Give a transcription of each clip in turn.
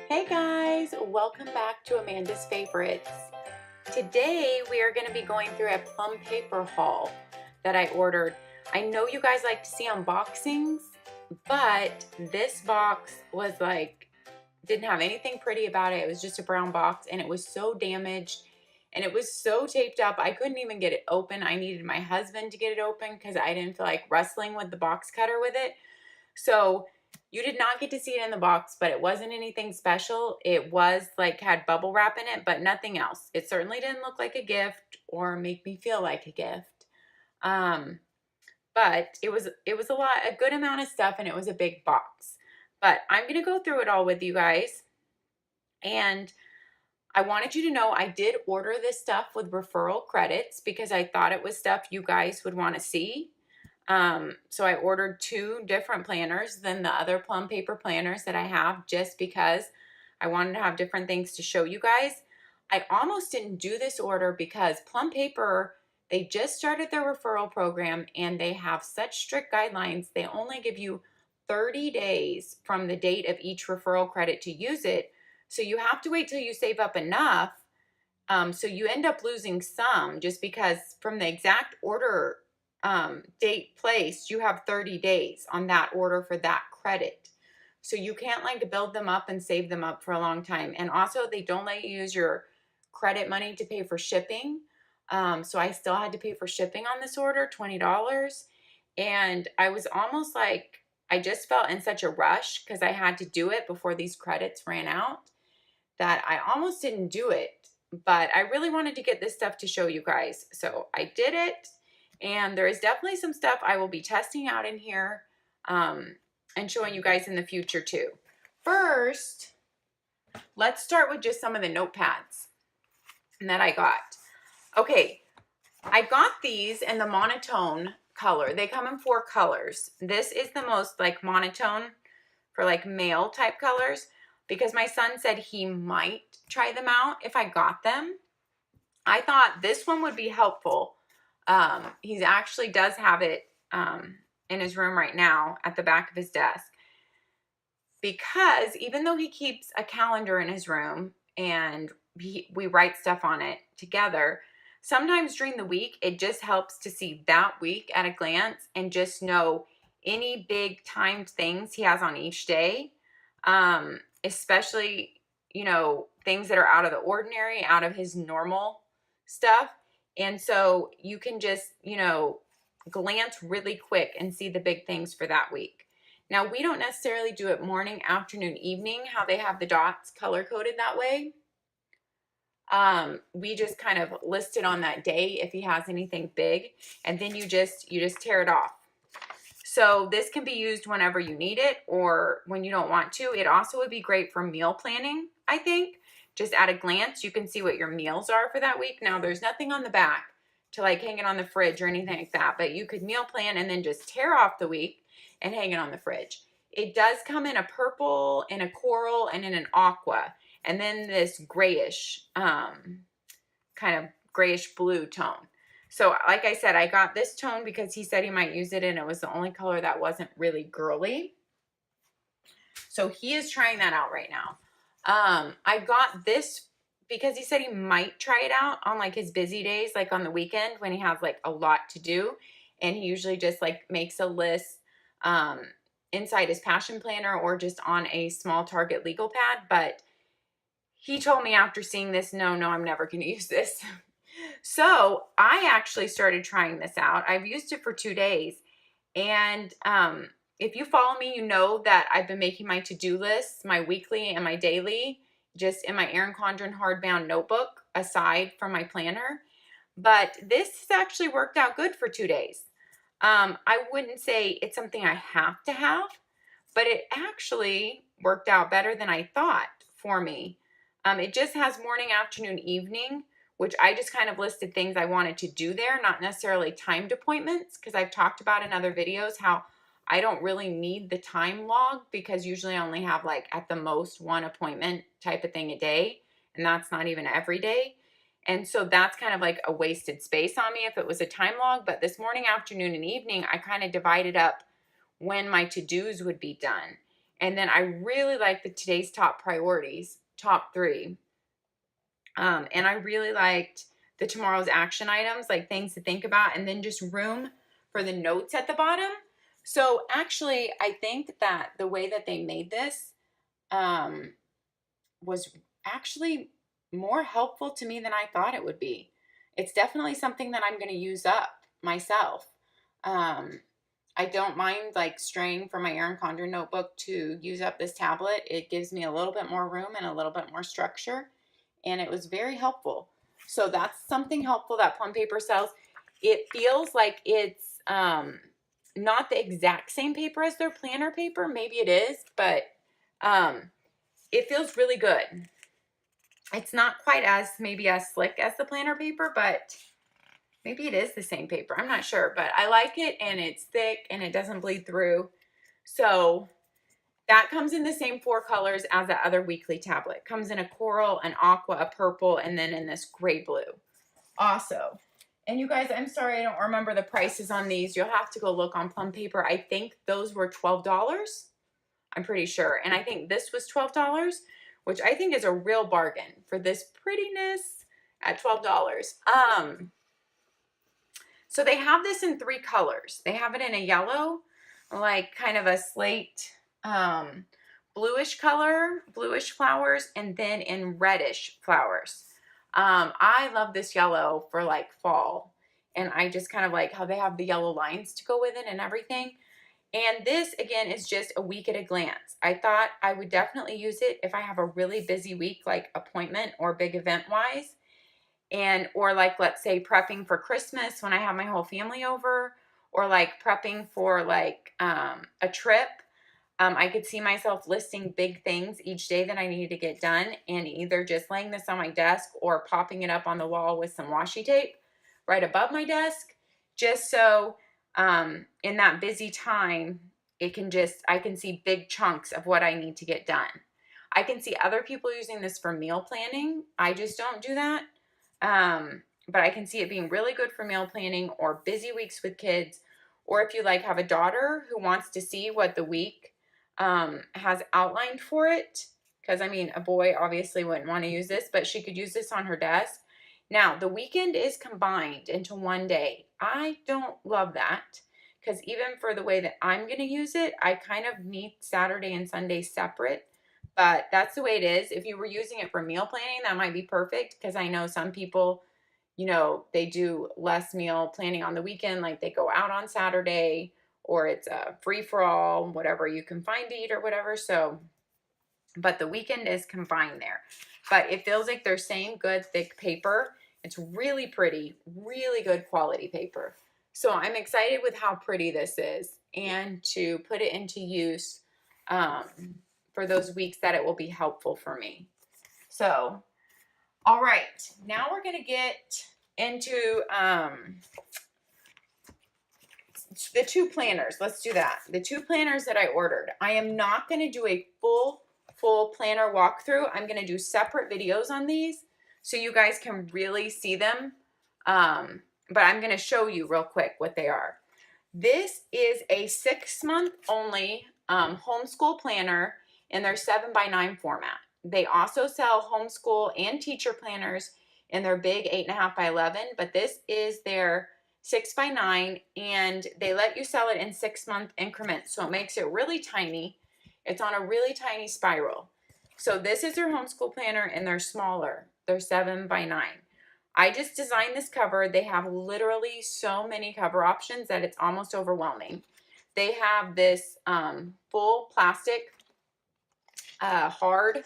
Hey guys, welcome back to Amanda's Favorites. Today we are going to be going through a Plum paper haul that I ordered. I know you guys like to see unboxings, but this box was didn't have anything pretty about it. It was just a brown box and it was so damaged and it was so taped up I couldn't even get it open. I needed my husband to get it open because I didn't feel like wrestling with the box cutter with it. So you did not get to see it in the box, but it wasn't anything special. It was had bubble wrap in it, but nothing else. It certainly didn't look like a gift or make me feel like a gift. But it was a good amount of stuff, and it was a big box. But I'm going to go through it all with you guys. And I wanted you to know I did order this stuff with referral credits because I thought it was stuff you guys would want to see. So I ordered 2 different planners than the other Plum paper planners that I have just because I wanted to have different things to show you guys. I almost didn't do this order because Plum paper, they just started their referral program and they have such strict guidelines. They only give you 30 days from the date of each referral credit to use it. So you have to wait till you save up enough. So you end up losing some just because from the exact order date placed, you have 30 days on that order for that credit. So you can't build them up and save them up for a long time. And also they don't let you use your credit money to pay for shipping. So I still had to pay for shipping on this order, $20. And I was almost I just felt in such a rush because I had to do it before these credits ran out that I almost didn't do it. But I really wanted to get this stuff to show you guys. So I did it. And there is definitely some stuff I will be testing out in here and showing you guys in the future too. First, let's start with just some of the notepads that I got. Okay, I got these in the monotone color. They come in 4 colors. This is the most monotone for male type colors because my son said he might try them out if I got them. I thought this one would be helpful. He actually does have it in his room right now at the back of his desk because even though he keeps a calendar in his room and we write stuff on it together, sometimes during the week it just helps to see that week at a glance and just know any big timed things he has on each day, especially things that are out of the ordinary, out of his normal stuff. And so you can just, glance really quick and see the big things for that week. Now, we don't necessarily do it morning, afternoon, evening, how they have the dots color-coded that way. We just kind of list it on that day if he has anything big, and then you just tear it off. So this can be used whenever you need it or when you don't want to. It also would be great for meal planning, I think. Just at a glance, you can see what your meals are for that week. Now, there's nothing on the back to hang it on the fridge or anything like that, but you could meal plan and then just tear off the week and hang it on the fridge. It does come in a purple, in a coral, and in an aqua, and then this grayish, kind of grayish blue tone. So like I said, I got this tone because he said he might use it, and it was the only color that wasn't really girly. So he is trying that out right now. I got this because he said he might try it out on his busy days, on the weekend when he has a lot to do. And he usually just makes a list inside his passion planner or just on a small Target legal pad. But he told me after seeing this, no, I'm never going to use this. So I actually started trying this out. I've used it for 2 days. And if you follow me, you know that I've been making my to-do lists, my weekly and my daily, just in my ERIN CONDREN hardbound notebook, aside from my planner. But this has actually worked out good for 2 days. I wouldn't say it's something I have to have, but it actually worked out better than I thought for me. It just has morning, afternoon, evening, which I just kind of listed things I wanted to do there, not necessarily timed appointments, because I've talked about in other videos how I don't really need the time log because usually I only have at the most 1 appointment type of thing a day, and that's not even every day. And so that's kind of a wasted space on me if it was a time log. But this morning, afternoon, and evening, I kind of divided up when my to-dos would be done. And then I really like the Today's Top Priorities, top 3. And I really liked the Tomorrow's Action Items, like things to think about, and then just room for the notes at the bottom. So actually, I think that the way that they made this was actually more helpful to me than I thought it would be. It's definitely something that I'm going to use up myself. I don't mind like straying from my ERIN CONDREN notebook to use up this tablet. It gives me a little bit more room and a little bit more structure, and it was very helpful. So that's something helpful that Plum paper sells. It feels like it's not the exact same paper as their planner paper. Maybe it is, but it feels really good. It's not quite as maybe as slick as the planner paper, but maybe it is the same paper. I'm not sure, but I like it, and it's thick and it doesn't bleed through. So that comes in the same 4 colors as the other weekly tablet. Comes in a coral, an aqua, a purple, and then in this gray blue. Also, and you guys, I'm sorry I don't remember the prices on these. You'll have to go look on Plum paper. I think those were $12. I'm pretty sure. And I think this was $12, which I think is a real bargain for this prettiness at $12. So they have this in 3 colors. They have it in a yellow, like kind of a slate bluish color, bluish flowers, and then in reddish flowers. I love this yellow for like fall, and I just kind of like how they have the yellow lines to go with it and everything. And this again is just a week at a glance. I thought I would definitely use it if I have a really busy week, like appointment or big event wise, and or like let's say prepping for Christmas when I have my whole family over, or like prepping for like a trip. I could see myself listing big things each day that I needed to get done, and either just laying this on my desk or popping it up on the wall with some washi tape right above my desk, just so in that busy time, I can see big chunks of what I need to get done. I can see other people using this for meal planning. I just don't do that. But I can see it being really good for meal planning or busy weeks with kids, or if you like have a daughter who wants to see what the week has outlined for it, because I mean a boy obviously wouldn't want to use this, but she could use this on her desk. Now the weekend is combined into one day. I don't love that, because even for the way that I'm going to use it, I kind of need Saturday and Sunday separate, but that's the way it is. If you were using it for meal planning, that might be perfect, because I know some people, you know, they do less meal planning on the weekend, like they go out on Saturday, or it's a free-for-all, whatever you can find to eat or whatever. So, but the weekend is combined there. But it feels like they're same good thick paper. It's really pretty, really good quality paper. So I'm excited with how pretty this is, and to put it into use for those weeks that it will be helpful for me. So, all right, now we're going to get into the 2 planners. Let's do that. The 2 planners that I ordered. I am not going to do a full planner walkthrough. I'm going to do separate videos on these so you guys can really see them. But I'm going to show you real quick what they are. This is a 6-month only homeschool planner in their 7x9 format. They also sell homeschool and teacher planners in their big 8.5x11, but this is their 6x9, and they let you sell it in 6-month increments, so it makes it really tiny. It's on a really tiny spiral. So this is their homeschool planner, and they're smaller. They're 7x9. I just designed this cover. They have literally so many cover options that it's almost overwhelming. They have this full plastic hard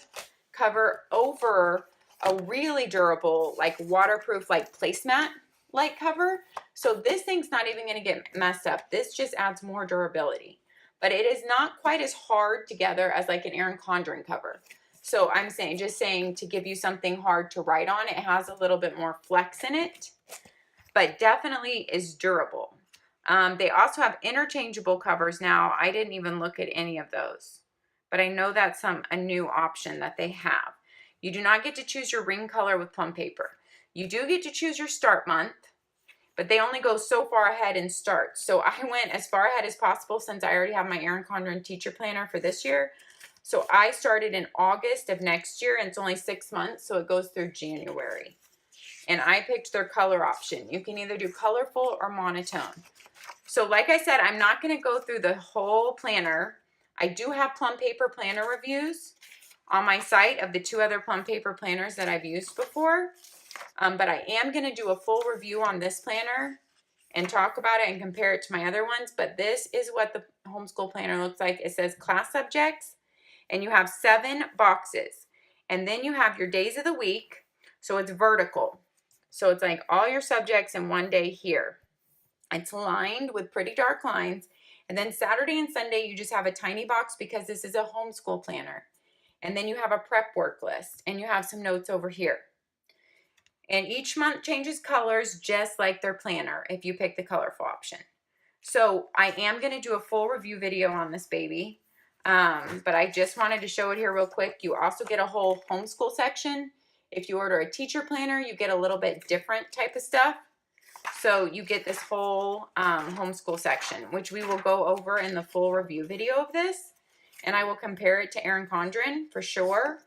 cover over a really durable, like waterproof, like placemat like cover. So this thing's not even going to get messed up. This just adds more durability, but it is not quite as hard together as like an ERIN CONDREN cover. So I'm just saying to give you something hard to write on. It has a little bit more flex in it, but definitely is durable. They also have interchangeable covers now. I didn't even look at any of those, but I know that's a new option that they have. You do not get to choose your ring color with Plum paper. You do get to choose your start month, but they only go so far ahead and start. So I went as far ahead as possible since I already have my ERIN CONDREN teacher planner for this year. So I started in August of next year, and it's only 6 months, so it goes through January. And I picked their color option. You can either do colorful or monotone. So like I said, I'm not going to go through the whole planner. I do have Plum paper planner reviews on my site of the 2 other Plum paper planners that I've used before. But I am going to do a full review on this planner and talk about it and compare it to my other ones. But this is what the homeschool planner looks like. It says class subjects, and you have 7 boxes. And then you have your days of the week. So it's vertical. So it's like all your subjects in one day here. It's lined with pretty dark lines. And then Saturday and Sunday, you just have a tiny box because this is a homeschool planner. And then you have a prep work list, and you have some notes over here. And each month changes colors just like their planner if you pick the colorful option. So I am going to do a full review video on this baby. But I just wanted to show it here real quick. You also get a whole homeschool section. If you order a teacher planner, you get a little bit different type of stuff. So you get this whole homeschool section, which we will go over in the full review video of this. And I will compare it to ERIN CONDREN for sure.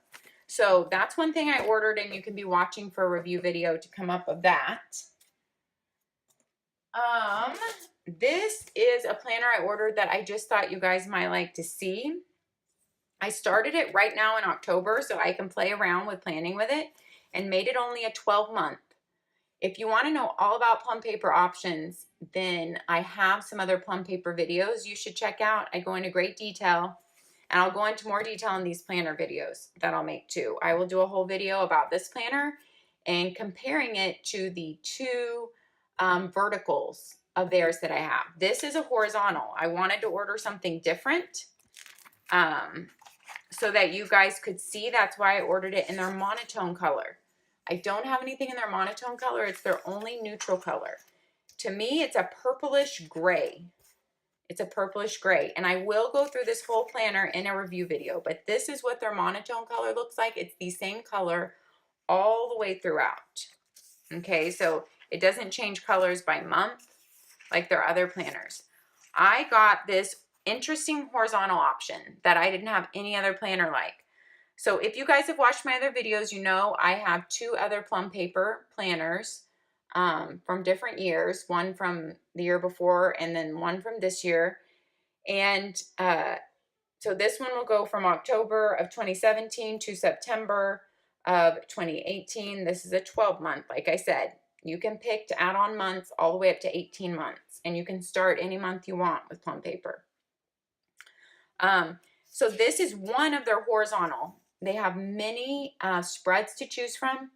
So that's one thing I ordered, and you can be watching for a review video to come up of that. This is a planner I ordered that I just thought you guys might like to see. I started it right now in October so I can play around with planning with it, and made it only a 12-month. If you want to know all about Plum paper options, then I have some other Plum paper videos you should check out. I go into great detail, and I'll go into more detail in these planner videos that I'll make too. I will do a whole video about this planner and comparing it to the 2 verticals of theirs that I have. This is a horizontal. I wanted to order something different so that you guys could see. That's why I ordered it in their monotone color. I don't have anything in their monotone color. It's their only neutral color. To me, it's a purplish gray. It's a purplish gray. And I will go through this whole planner in a review video. But this is what their monotone color looks like. It's the same color all the way throughout. Okay, so it doesn't change colors by month like their other planners. I got this interesting horizontal option that I didn't have any other planner like. So if you guys have watched my other videos, you know I have 2 other Plum paper planners from different years. One from the year before and then one from this year. And so this one will go from October of 2017 to September of 2018. This is a 12-month, like I said. You can pick to add on months all the way up to 18 months. And you can start any month you want with Plum paper. So this is one of their horizontal. They have many spreads to choose from.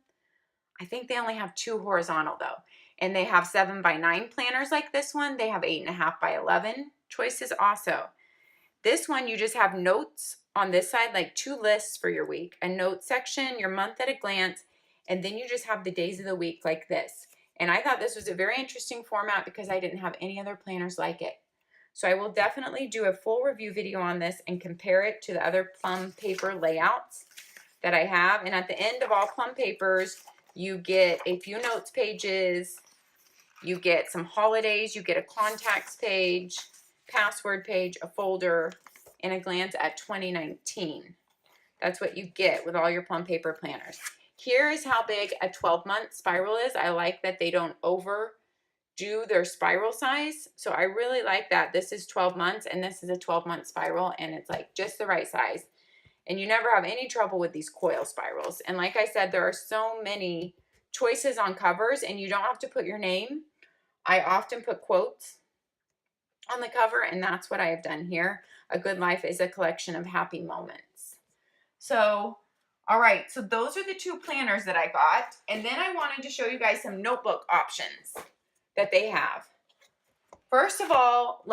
I think they only have 2 horizontal though. And they have 7x9 planners like this one. They have 8.5x11 choices also. This one, you just have notes on this side, like 2 lists for your week. A note section, your month at a glance, and then you just have the days of the week like this. And I thought this was a very interesting format because I didn't have any other planners like it. So I will definitely do a full review video on this and compare it to the other Plum paper layouts that I have. And at the end of all Plum papers, you get a few notes pages, you get some holidays, you get a contacts page, password page, a folder, and a glance at 2019. That's what you get with all your Plum paper planners. Here is how big a 12-month spiral is. I like that they don't overdo their spiral size. So I really like that. This is 12 months and this is a 12-month spiral, and it's like just the right size. And you never have any trouble with these coil spirals. And like I said, there are so many choices on covers, and you don't have to put your name. I often put quotes on the cover, and that's what I have done here. A Good Life is a collection of happy moments. So, all right, so those are the 2 planners that I got. And then I wanted to show you guys some notebook options that they have. First of all,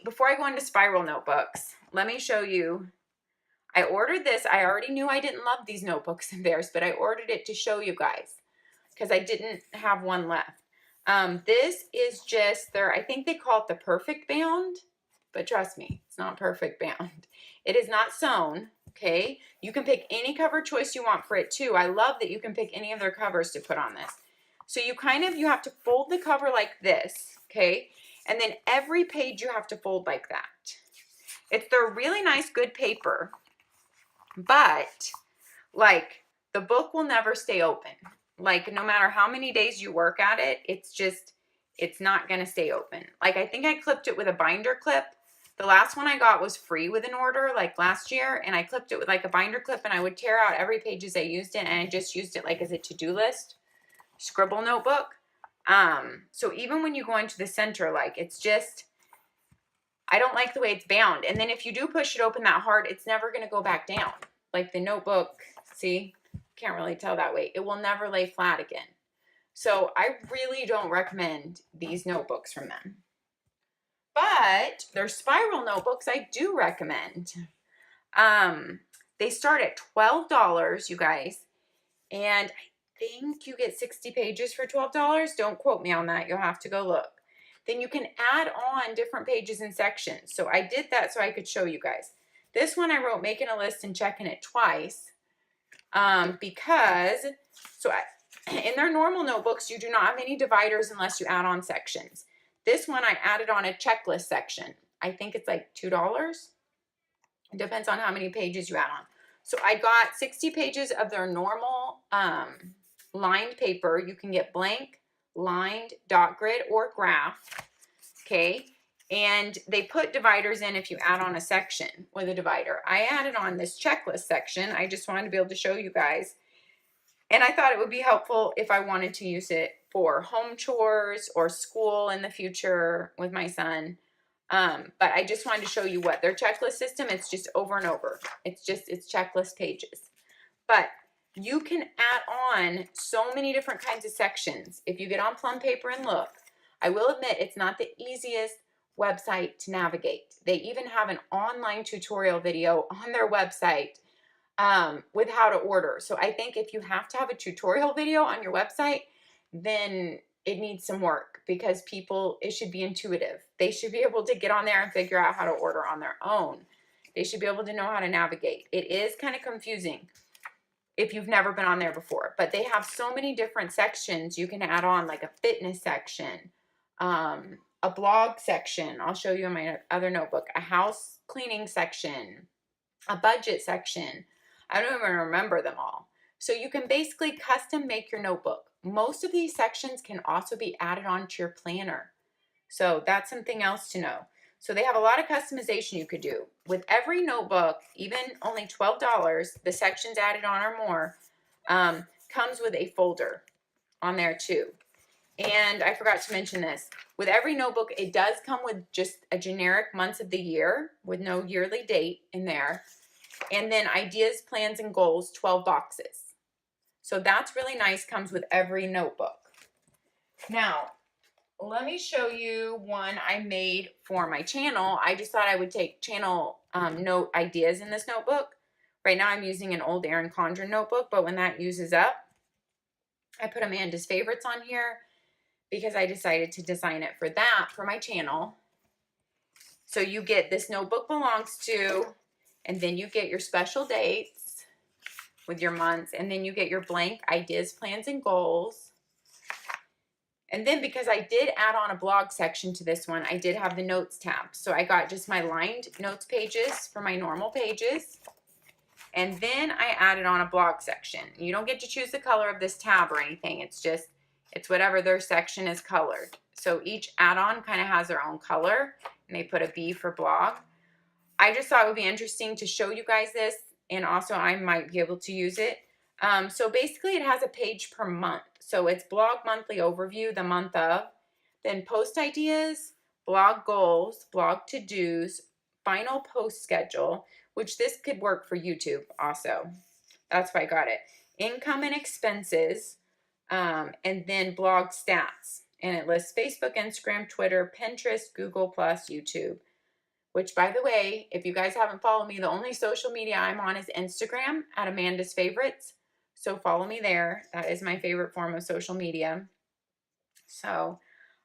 before I go into spiral notebooks, let me show you. I ordered this. I already knew I didn't love these notebooks of theirs, but I ordered it to show you guys because I didn't have one left. This is just I think they call it the perfect bound, but trust me, it's not perfect bound. It is not sewn, okay? You can pick any cover choice you want for it too. I love that you can pick any of their covers to put on this. So you have to fold the cover like this, okay? And then every page you have to fold like that. They're really nice, good paper, but like the book will never stay open. Like no matter how many days you work at it, it's not going to stay open. Like I think I clipped it with a binder clip. The last one I got was free with an order like last year, and I clipped it with like a binder clip, and I would tear out every pages I used it, and I just used it like as a to-do list scribble notebook. So even when you go into the center, like it's just, I don't like the way it's bound. And then if you do push it open that hard, it's never going to go back down. Like the notebook, see, can't really tell that way. It will never lay flat again. So I really don't recommend these notebooks from them. But their spiral notebooks I do recommend. They start at $12, you guys. And I think you get 60 pages for $12. Don't quote me on that. You'll have to go look. Then you can add on different pages and sections. So I did that so I could show you guys. This one I wrote making a list and checking it twice because in their normal notebooks, you do not have any dividers unless you add on sections. This one I added on a checklist section. I think it's like $2. It depends on how many pages you add on. So I got 60 pages of their normal lined paper. You can get blank, lined, dot grid, or graph. Okay. And they put dividers in if you add on a section with a divider. I added on this checklist section. I just wanted to be able to show you guys. And I thought it would be helpful if I wanted to use it for home chores or school in the future with my son. But I just wanted to show you what their checklist system, it's just over and over. It's checklist pages. But you can add on so many different kinds of sections. If you get on Plum paper and look, I will admit it's not the easiest website to navigate. They even have an online tutorial video on their website with how to order. So I think if you have to have a tutorial video on your website, then it needs some work because it should be intuitive. They should be able to get on there and figure out how to order on their own. They should be able to know how to navigate. It is kind of confusing if you've never been on there before, but they have so many different sections you can add on, like a fitness section, a blog section. I'll show you in my other notebook, a house cleaning section, a budget section. I don't even remember them all. So you can basically custom make your notebook. Most of these sections can also be added on to your planner. So that's something else to know. So they have a lot of customization you could do. With every notebook, even only $12, the sections added on or more, comes with a folder on there too. And I forgot to mention this. With every notebook, it does come with just a generic months of the year with no yearly date in there. And then ideas, plans, and goals, 12 boxes. So that's really nice, comes with every notebook. Now, let me show you one I made for my channel. I just thought I would take channel note ideas in this notebook. Right now I'm using an old ERIN CONDREN notebook, but when that uses up, I put Amanda's Favorites on here because I decided to design it for that, for my channel. So you get this notebook belongs to, and then you get your special dates with your months, and then you get your blank ideas, plans, and goals. And then because I did add on a blog section to this one, I did have the notes tab. So I got just my lined notes pages for my normal pages. And then I added on a blog section. You don't get to choose the color of this tab or anything. It's whatever their section is colored. So each add-on kind of has their own color, and they put a B for blog. I just thought it would be interesting to show you guys this, and also I might be able to use it. So basically it has a page per month. So it's blog monthly overview, the month of, then post ideas, blog goals, blog to-dos, final post schedule, which this could work for YouTube also. That's why I got it. Income and expenses, and then blog stats. And it lists Facebook, Instagram, Twitter, Pinterest, Google+, YouTube. Which, by the way, if you guys haven't followed me, the only social media I'm on is Instagram at Amanda's Favorites. So follow me there. That is my favorite form of social media. So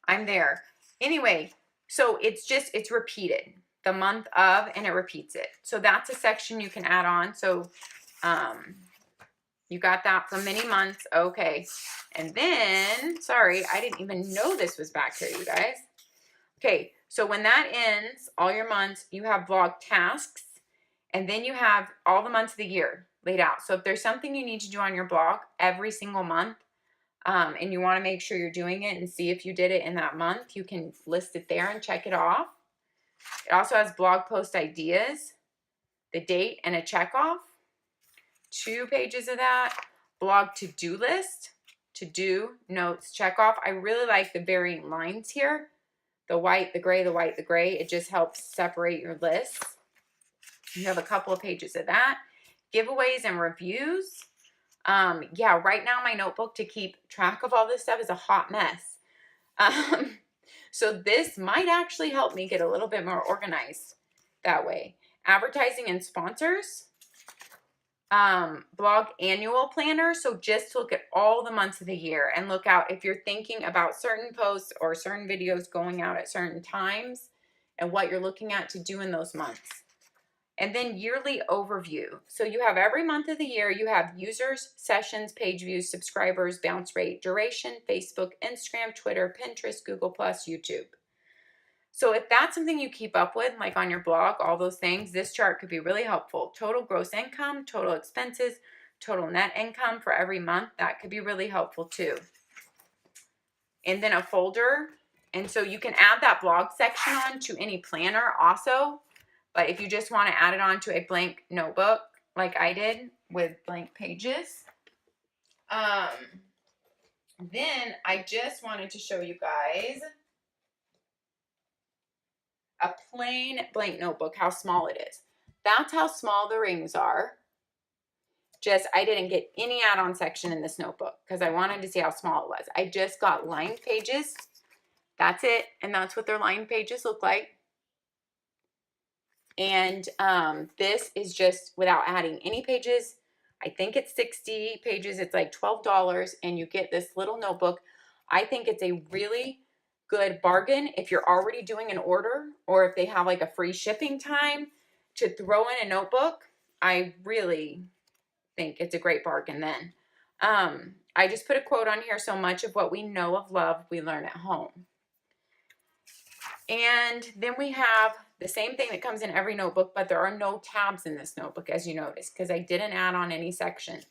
I'm there. Anyway, so it's repeated. The month of, and it repeats it. So that's a section you can add on. So You got that for many months. Okay. And then, sorry, I didn't even know this was back here, you guys. Okay, so when that ends, all your months, you have blog tasks, and then you have all the months of the year laid out. So if there's something you need to do on your blog every single month, and you want to make sure you're doing it and see if you did it in that month, you can list it there and check it off. It also has blog post ideas, the date, and a check off. 2 pages of that. Blog to-do list, to-do, notes, check off. I really like the varying lines here. The white, the gray, the white, the gray. It just helps separate your lists. You have a couple of pages of that. Giveaways and reviews. Yeah, right now my notebook to keep track of all this stuff is a hot mess. So this might actually help me get a little bit more organized that way. Advertising and sponsors. Blog annual planner. So just look at all the months of the year and look out if you're thinking about certain posts or certain videos going out at certain times and what you're looking at to do in those months. And then yearly overview. So you have every month of the year, you have users, sessions, page views, subscribers, bounce rate, duration, Facebook, Instagram, Twitter, Pinterest, Google+, YouTube. So if that's something you keep up with, like on your blog, all those things, this chart could be really helpful. Total gross income, total expenses, total net income for every month. That could be really helpful too. And then a folder. And so you can add that blog section on to any planner also. But if you just want to add it on to a blank notebook, like I did with blank pages, then I just wanted to show you guys a plain blank notebook, how small it is. That's how small the rings are. Just, I didn't get any add-on section in this notebook because I wanted to see how small it was. I just got lined pages. That's it. And that's what their lined pages look like. And this is just without adding any pages. I think it's 60 pages. It's like $12 and you get this little notebook. I think it's a really good bargain if you're already doing an order or if they have like a free shipping time to throw in a notebook. I really think it's a great bargain then. I just put a quote on here. So much of what we know of love, we learn at home. And then we have the same thing that comes in every notebook, but there are no tabs in this notebook, as you notice, because I didn't add on any sections.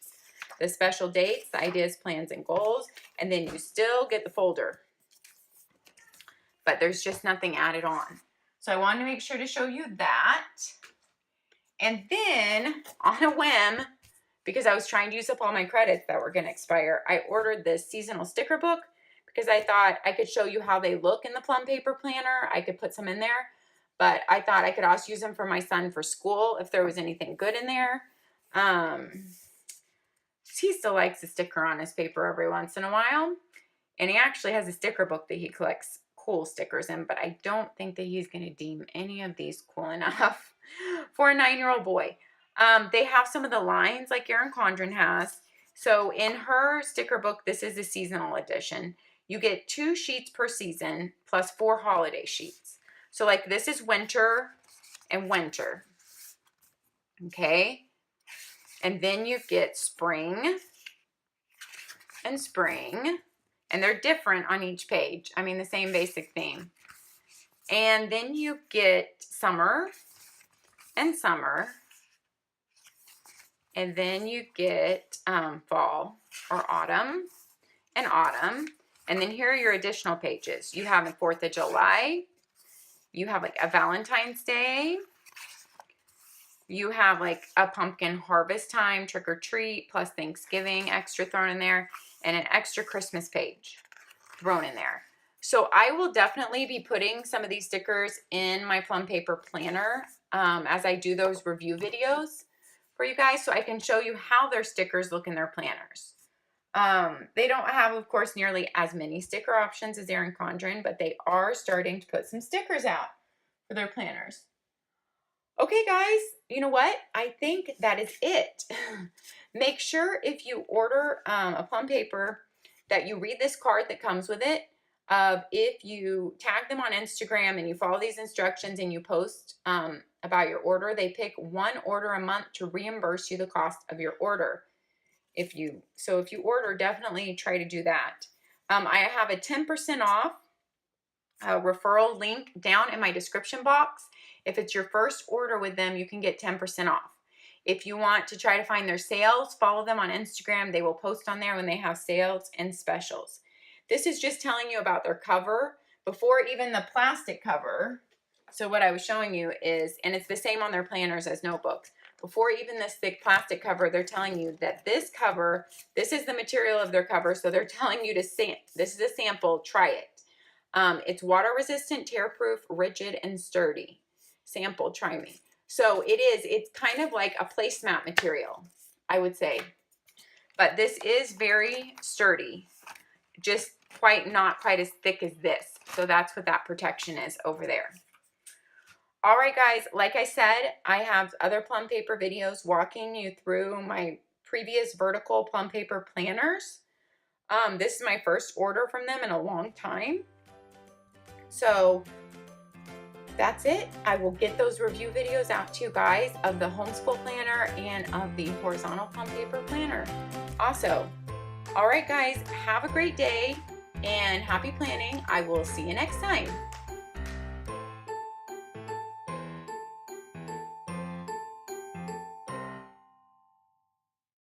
The special dates, the ideas, plans, and goals, and then you still get the folder. But there's just nothing added on. So I wanted to make sure to show you that. And then, on a whim, because I was trying to use up all my credits that were going to expire, I ordered this seasonal sticker book because I thought I could show you how they look in the Plum paper planner. I could put some in there, but I thought I could also use them for my son for school if there was anything good in there. He still likes a sticker on his paper every once in a while, and he actually has a sticker book that he collects cool stickers in, but I don't think that he's going to deem any of these cool enough for a 9-year-old boy. They have some of the lines like ERIN CONDREN has. So in her sticker book, this is the seasonal edition. You get 2 sheets per season plus 4 holiday sheets. So like this is winter and winter. Okay. And then you get spring and spring. And they're different on each page. I mean, the same basic theme. And then you get summer and summer. And then you get fall or autumn and autumn. And then here are your additional pages. You have a 4th of July. You have like a Valentine's Day. You have like a pumpkin harvest time, trick or treat, plus Thanksgiving extra thrown in there. And an extra Christmas page thrown in there. So I will definitely be putting some of these stickers in my Plum paper planner as I do those review videos for you guys, so I can show you how their stickers look in their planners. They don't have, of course, nearly as many sticker options as ERIN CONDREN, but they are starting to put some stickers out for their planners. Okay, guys, you know what? I think that is it. Make sure if you order a Plum paper that you read this card that comes with it. If you tag them on Instagram and you follow these instructions and you post about your order, they pick 1 order a month to reimburse you the cost of your order. if you order, definitely try to do that. I have a 10% off referral link down in my description box. If it's your first order with them, you can get 10% off. If you want to try to find their sales, follow them on Instagram. They will post on there when they have sales and specials. This is just telling you about their cover before even the plastic cover. So what I was showing you is, and it's the same on their planners as notebooks, before even this thick plastic cover, they're telling you that this cover, this is the material of their cover. So they're telling you to this is a sample, try it. It's water resistant, tear proof, rigid, and sturdy. Sample, try me. So it's kind of like a placemat material, I would say. But this is very sturdy, just not quite as thick as this. So that's what that protection is over there. All right, guys, like I said, I have other Plum paper videos walking you through my previous vertical Plum paper planners. This is my first order from them in a long time. So that's it. I will get those review videos out to you guys of the Homeschool Planner and of the horizontal Plum paper planner. Also, all right, guys, have a great day and happy planning. I will see you next time.